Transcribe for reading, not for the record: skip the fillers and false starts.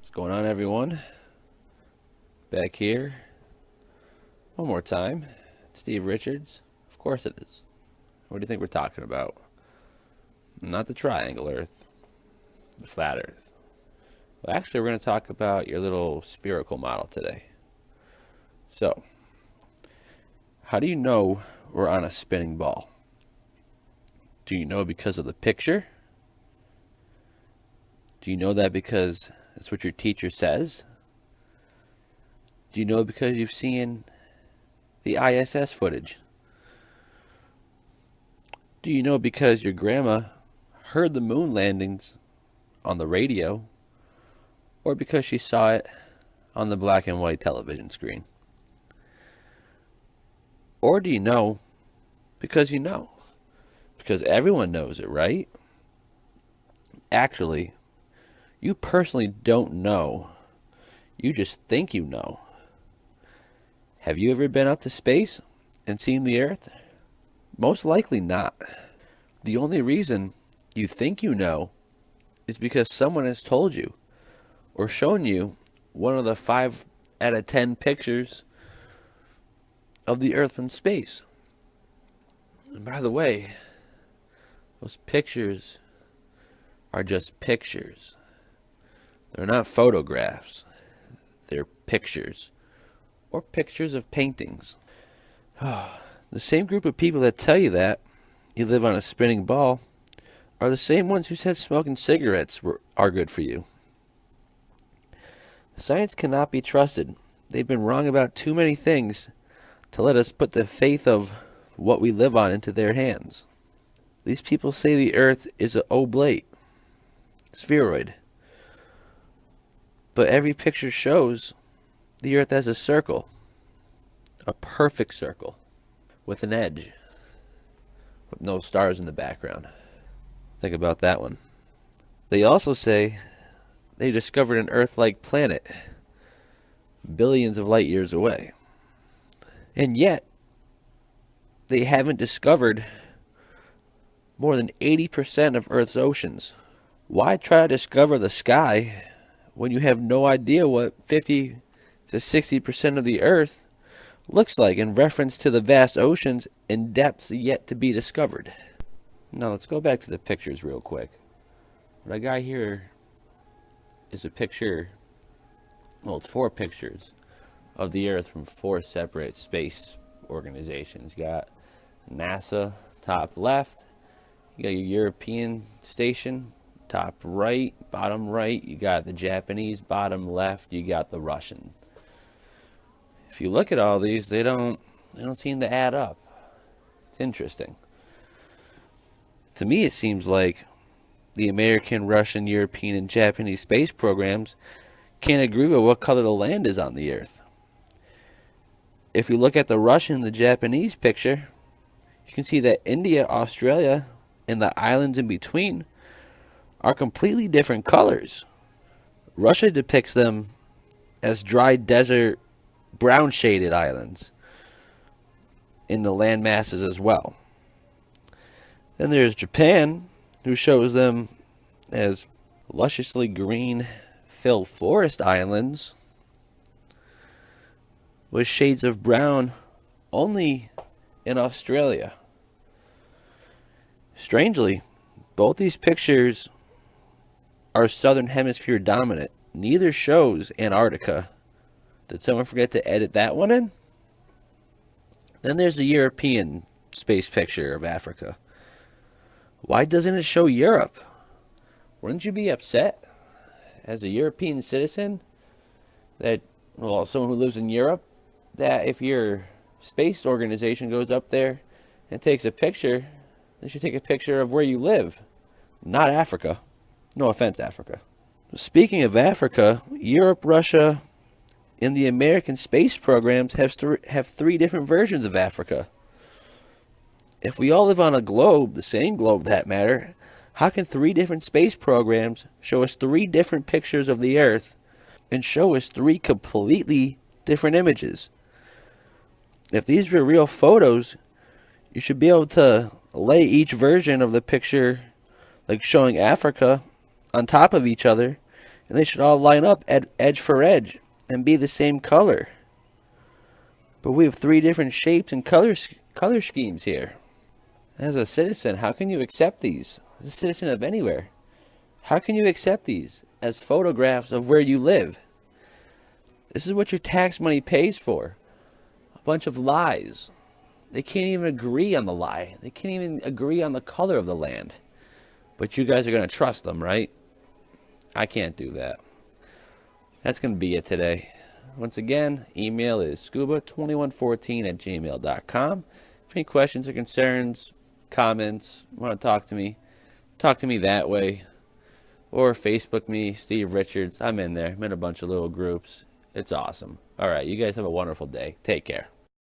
What's going on, everyone? Back here one more time. Steve Richards. Of course it is. What do you think we're talking about? Not the triangle Earth, the flat Earth. Well, actually, we're going to talk about your little spherical model today. So, how do you know we're on a spinning ball? Do you know because of the picture? Do you know that because that's what your teacher says? Do you know because you've seen the ISS footage? Do you know because your grandma heard the moon landings on the radio, or because she saw it on the black and white television screen? Or do you know because you know? Because everyone knows it, right? Actually, you personally don't know. You just think you know. Have you ever been up to space and seen the Earth? Most likely not. The only reason you think you know is because someone has told you or shown you one of the 5 out of 10 pictures of the Earth from space. And by the way, those pictures are just pictures. They're not photographs. They're pictures. Or pictures of paintings. The same group of people that tell you that you live on a spinning ball are the same ones who said smoking cigarettes are good for you. Science cannot be trusted. They've been wrong about too many things to let us put the faith of what we live on into their hands. These people say the Earth is an oblate, spheroid. But every picture shows the Earth as a circle, a perfect circle, with an edge, with no stars in the background. Think about that one. They also say they discovered an Earth-like planet billions of light years away. And yet, they haven't discovered more than 80% of Earth's oceans. Why try to discover the sky when you have no idea what 50 to 60% of the Earth looks like in reference to the vast oceans and depths yet to be discovered? Now let's go back to the pictures real quick. What I got here is a picture, well, it's 4 pictures of the Earth from 4 separate space organizations. You got NASA, top left. You got your European station, top right, bottom right. You got the Japanese, bottom left. You got the Russian. If you look at all these, they don't seem to add up. It's interesting. To me, it seems like the American, Russian, European, and Japanese space programs can't agree with what color the land is on the Earth. If you look at the Russian and the Japanese picture, you can see that India, Australia, and the islands in between are completely different colors. Russia depicts them as dry desert, brown shaded islands in the land masses as well. Then there's Japan, who shows them as lusciously green filled forest islands with shades of brown only in Australia. Strangely, both these pictures are southern hemisphere dominant. Neither shows Antarctica. Did someone forget to edit that one in? Then there's the European space picture of Africa. Why doesn't it show Europe? Wouldn't you be upset as a European citizen that, well, someone who lives in Europe, that if your space organization goes up there and takes a picture, they should take a picture of where you live, not Africa. No offense, Africa. Speaking of Africa, Europe, Russia, and the American space programs have 3 different versions of Africa. If we all live on a globe, the same globe that matter, how can 3 different space programs show us 3 different pictures of the Earth and show us 3 completely different images? If these were real photos, you should be able to lay each version of the picture, like showing Africa, on top of each other And they should all line up at edge for edge and be the same color. But we have 3 different shapes and color schemes here. As a citizen, how can you accept these? As a citizen of anywhere, how can you accept these as photographs of where you live? This is what your tax money pays for. A bunch of lies. They can't even agree on the lie. They can't even agree on the color of the land. But you guys are going to trust them, right? I can't do that. That's going to be it today. Once again, email is scuba2114@gmail.com. If any questions or concerns, comments, want to talk to me that way. Or Facebook me, Steve Richards. I'm in there. I'm in a bunch of little groups. It's awesome. All right, you guys have a wonderful day. Take care.